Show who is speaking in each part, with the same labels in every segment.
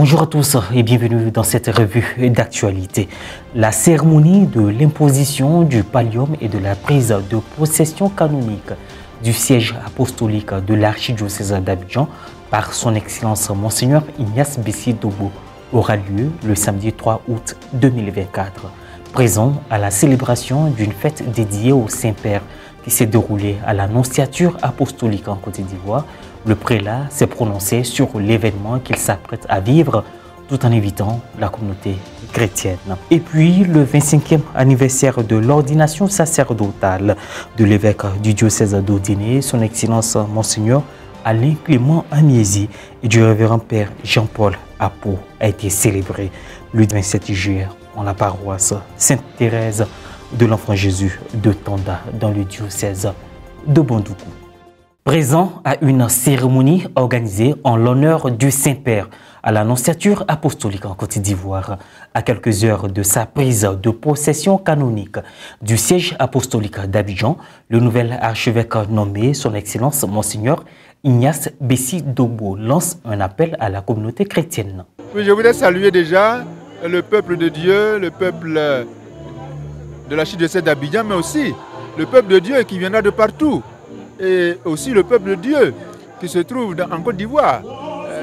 Speaker 1: Bonjour à tous et bienvenue dans cette revue d'actualité. La cérémonie de l'imposition du pallium et de la prise de possession canonique du siège apostolique de l'archidiocèse d'Abidjan par son Excellence Monseigneur Ignace Bessi Dobo aura lieu le samedi 3 août 2024. Présent à la célébration d'une fête dédiée au Saint-Père qui s'est déroulée à l'Annonciature apostolique en Côte d'Ivoire, le prélat s'est prononcé sur l'événement qu'il s'apprête à vivre tout en évitant la communauté chrétienne. Et puis, le 25e anniversaire de l'ordination sacerdotale de l'évêque du diocèse d'Odiné, son Excellence Monseigneur Alain Clément Amiezi et du révérend Père Jean-Paul Apo a été célébré le 27 juillet en la paroisse Sainte-Thérèse de l'Enfant Jésus de Tanda dans le diocèse de Bondoukou. Présent à une cérémonie organisée en l'honneur du Saint-Père à l'Annonciature apostolique en Côte d'Ivoire, à quelques heures de sa prise de possession canonique du siège apostolique d'Abidjan, le nouvel archevêque nommé son Excellence Monseigneur Ignace Bessi Dobo lance un appel à la communauté chrétienne.
Speaker 2: Oui, je voudrais saluer déjà le peuple de Dieu, le peuple de l'archidiocèse d'Abidjan, mais aussi le peuple de Dieu qui viendra de partout. Et aussi le peuple de Dieu qui se trouve en Côte d'Ivoire.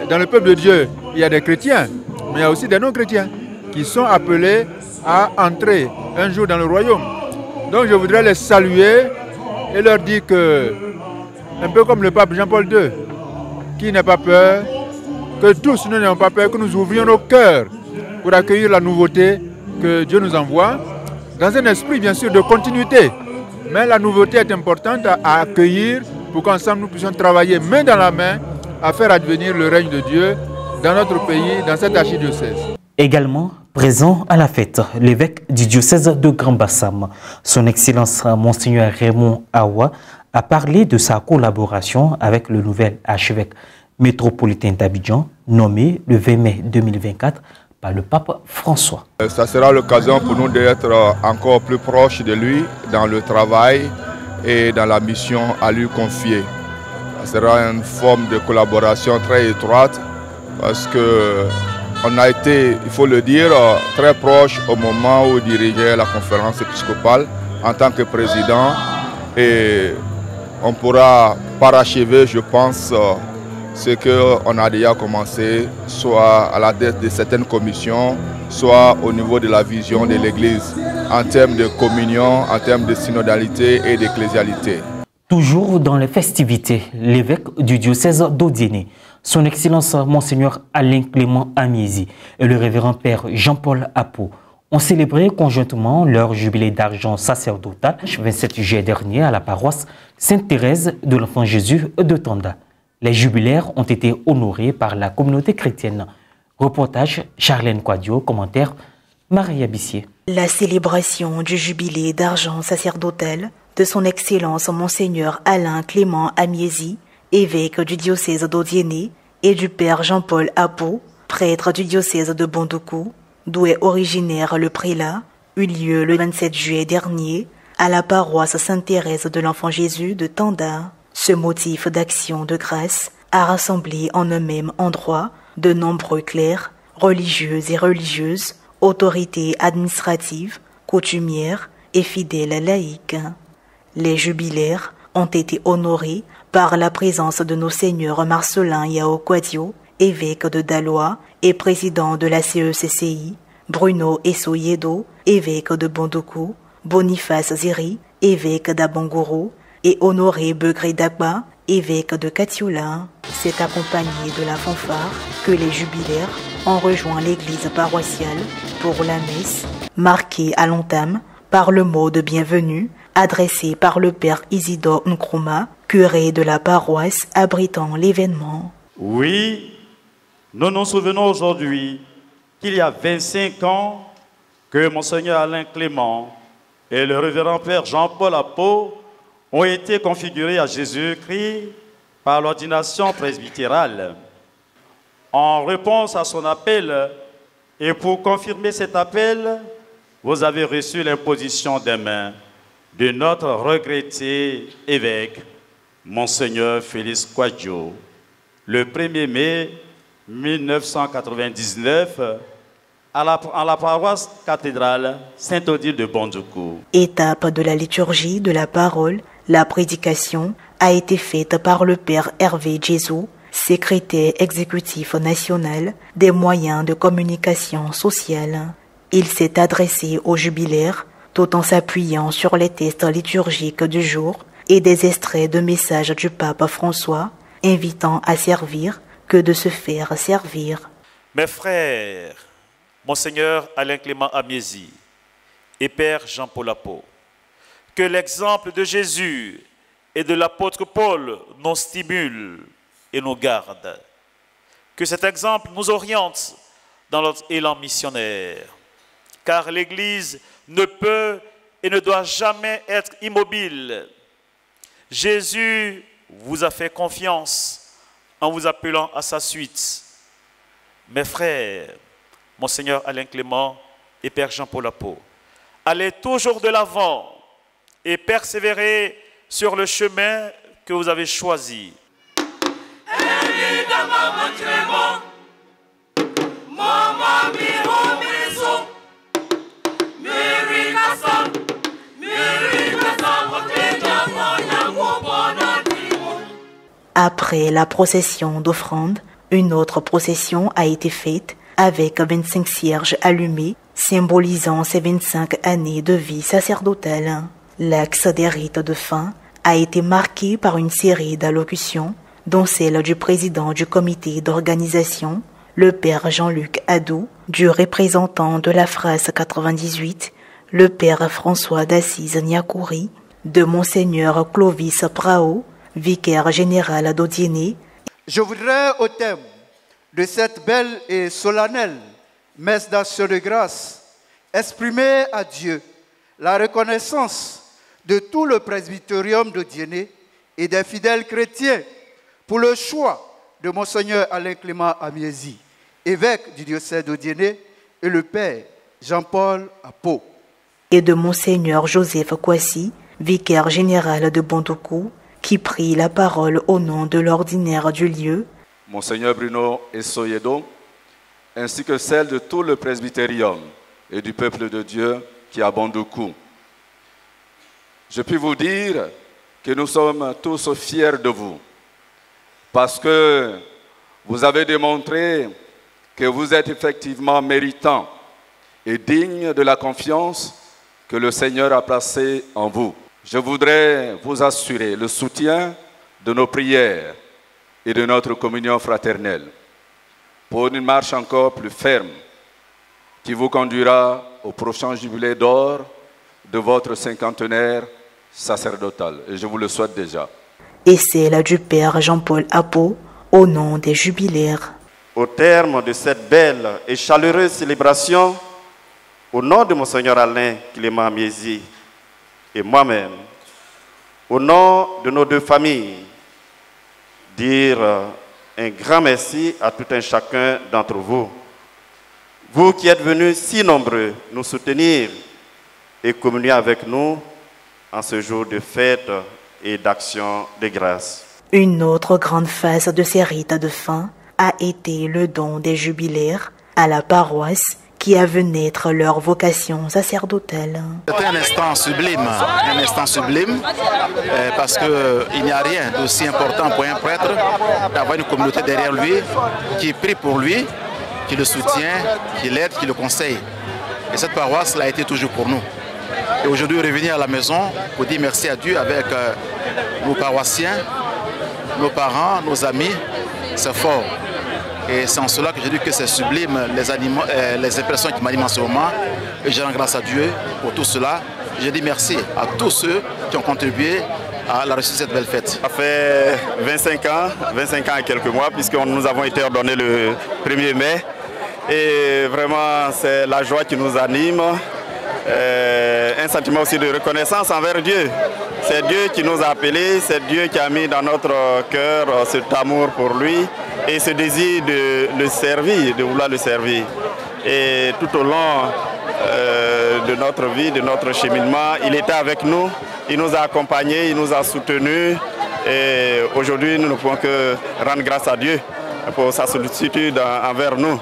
Speaker 2: Dans le peuple de Dieu, il y a des chrétiens, mais il y a aussi des non-chrétiens qui sont appelés à entrer un jour dans le royaume. Donc je voudrais les saluer et leur dire que, un peu comme le pape Jean-Paul II, qui n'a pas peur, que tous nous n'ayons pas peur, que nous ouvrions nos cœurs pour accueillir la nouveauté que Dieu nous envoie, dans un esprit bien sûr de continuité. Mais la nouveauté est importante à accueillir pour qu'ensemble nous puissions travailler main dans la main à faire advenir le règne de Dieu dans notre pays, dans cet archidiocèse.
Speaker 1: Également présent à la fête, l'évêque du diocèse de Grand Bassam, son Excellence Monseigneur Raymond Awa, a parlé de sa collaboration avec le nouvel archevêque métropolitain d'Abidjan, nommé le 20 mai 2024 par le pape François.
Speaker 3: Ça sera l'occasion pour nous d'être encore plus proches de lui dans le travail et dans la mission à lui confier. Ça sera une forme de collaboration très étroite parce qu'on a été, il faut le dire, très proche au moment où il dirigeait la conférence épiscopale en tant que président, et on pourra parachever, je pense, ce qu'on a déjà commencé, soit à la tête de certaines commissions, soit au niveau de la vision de l'Église, en termes de communion, en termes de synodalité et d'ecclésialité.
Speaker 1: Toujours dans les festivités, l'évêque du diocèse d'Odiné, son Excellence Monseigneur Alain Clément Amiezi et le révérend Père Jean-Paul Apo ont célébré conjointement leur jubilé d'argent sacerdotal le 27 juillet dernier à la paroisse Sainte-Thérèse de l'Enfant Jésus de Tanda. Les jubilaires ont été honorés par la communauté chrétienne. Reportage Charlène Quadio, commentaire Maria Bissier.
Speaker 4: La célébration du jubilé d'argent sacerdotal de son Excellence Monseigneur Alain Clément Amiezi, évêque du diocèse d'Odiné, et du Père Jean-Paul Apo, prêtre du diocèse de Bondoukou, d'où est originaire le prélat, eut lieu le 27 juillet dernier à la paroisse Sainte-Thérèse de l'Enfant Jésus de Tanda. Ce motif d'action de grâce a rassemblé en un même endroit de nombreux clercs, religieux et religieuses, autorités administratives, coutumières et fidèles laïcs. Les jubilaires ont été honorés par la présence de nos seigneurs Marcelin Yao Quadio, évêque de Daloa et président de la CECCI, Bruno Essoyedo, évêque de Bondoukou, Boniface Ziri, évêque d'Abangoro, et Honoré Begré Dagba, évêque de Katioula. C'est accompagné de la fanfare que les jubilaires ont rejoint l'église paroissiale pour la messe, marquée à l'entame par le mot de bienvenue adressé par le père Isidore Nkrumah, curé de la paroisse abritant l'événement.
Speaker 5: Oui, nous nous souvenons aujourd'hui qu'il y a 25 ans que Monseigneur Alain Clément et le révérend Père Jean-Paul Apo ont été configurés à Jésus-Christ par l'ordination presbytérale. En réponse à son appel, et pour confirmer cet appel, vous avez reçu l'imposition des mains de notre regretté évêque, Monseigneur Félix Quadio, le 1er mai 1999 à la paroisse cathédrale Saint-Odile de Bondoukou.
Speaker 4: Étape de la liturgie de la parole, la prédication a été faite par le Père Hervé Djezou, secrétaire exécutif national des moyens de communication sociale. Il s'est adressé aux jubilaires tout en s'appuyant sur les textes liturgiques du jour et des extraits de messages du pape François, invitant à servir que de se faire servir.
Speaker 6: Mes frères, Monseigneur Alain Clément Amiezi et Père Jean-Paul Apo, que l'exemple de Jésus et de l'apôtre Paul nous stimule et nous garde. Que cet exemple nous oriente dans notre élan missionnaire, car l'Église ne peut et ne doit jamais être immobile. Jésus vous a fait confiance en vous appelant à sa suite. Mes frères, Monseigneur Alain Clément et Père Jean-Paul Apo, allez toujours de l'avant et persévérez sur le chemin que vous avez choisi.
Speaker 4: Après la procession d'offrande, une autre procession a été faite avec 25 cierges allumés, symbolisant ses 25 années de vie sacerdotale. L'axe des rites de fin a été marqué par une série d'allocutions, dont celle du président du comité d'organisation, le Père Jean-Luc Adou, du représentant de la phrase 98, le Père François d'Assise Niakouri, de Monseigneur Clovis Prao, vicaire général d'Odiéné.
Speaker 7: Je voudrais, au thème de cette belle et solennelle messe d'action de grâce, exprimer à Dieu la reconnaissance de tout le presbyterium d'Odiéné et des fidèles chrétiens pour le choix de Monseigneur Alain Clément Amiezi, évêque du diocèse d'Odiéné, et le Père Jean-Paul Apo.
Speaker 4: Et de Monseigneur Joseph Kwasi, vicaire général de Bondoukou, qui prit la parole au nom de l'ordinaire du lieu.
Speaker 8: Monseigneur Bruno Essoyedo, ainsi que celle de tout le presbytérium et du peuple de Dieu qui est à Bondoukou. Je puis vous dire que nous sommes tous fiers de vous, parce que vous avez démontré que vous êtes effectivement méritant et digne de la confiance que le Seigneur a placée en vous. Je voudrais vous assurer le soutien de nos prières et de notre communion fraternelle pour une marche encore plus ferme qui vous conduira au prochain jubilé d'or de votre cinquantenaire sacerdotal. Et je vous le souhaite déjà.
Speaker 4: Et c'est la du Père Jean-Paul Apo, au nom des jubilaires.
Speaker 5: Au terme de cette belle et chaleureuse célébration, au nom de Monseigneur Alain Clément Amiezi et moi-même, au nom de nos deux familles, dire un grand merci à tout un chacun d'entre vous. Vous qui êtes venus si nombreux nous soutenir et communier avec nous en ce jour de fête et d'action de grâce.
Speaker 4: Une autre grande phase de ces rites de fin a été le don des jubilaires à la paroisse qui a vu naître leur vocation sacerdotale.
Speaker 9: C'est un instant sublime parce qu'il n'y a rien d'aussi important pour un prêtre d'avoir une communauté derrière lui qui prie pour lui, qui le soutient, qui l'aide, qui le conseille. Et cette paroisse l'a été toujours pour nous. Et aujourd'hui, revenir à la maison pour dire merci à Dieu avec nos paroissiens, nos parents, nos amis, c'est fort. Et c'est en cela que je dis que c'est sublime les impressions qui m'animent en ce moment. Et je rends grâce à Dieu pour tout cela. Je dis merci à tous ceux qui ont contribué à la réussite de cette belle fête.
Speaker 5: Ça fait 25 ans et quelques mois, puisque nous avons été ordonnés le 1er mai. Et vraiment, c'est la joie qui nous anime. Un sentiment aussi de reconnaissance envers Dieu. C'est Dieu qui nous a appelés, c'est Dieu qui a mis dans notre cœur cet amour pour lui et ce désir de le servir, de vouloir le servir. Et tout au long de notre vie, de notre cheminement, il était avec nous, il nous a accompagnés, il nous a soutenus. Et aujourd'hui, nous ne pouvons que rendre grâce à Dieu
Speaker 10: pour sa sollicitude envers nous.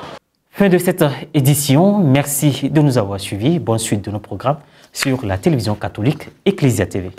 Speaker 1: Fin de cette édition. Merci de nous avoir suivis. Bonne suite de nos programmes sur la télévision catholique Ecclesia TV.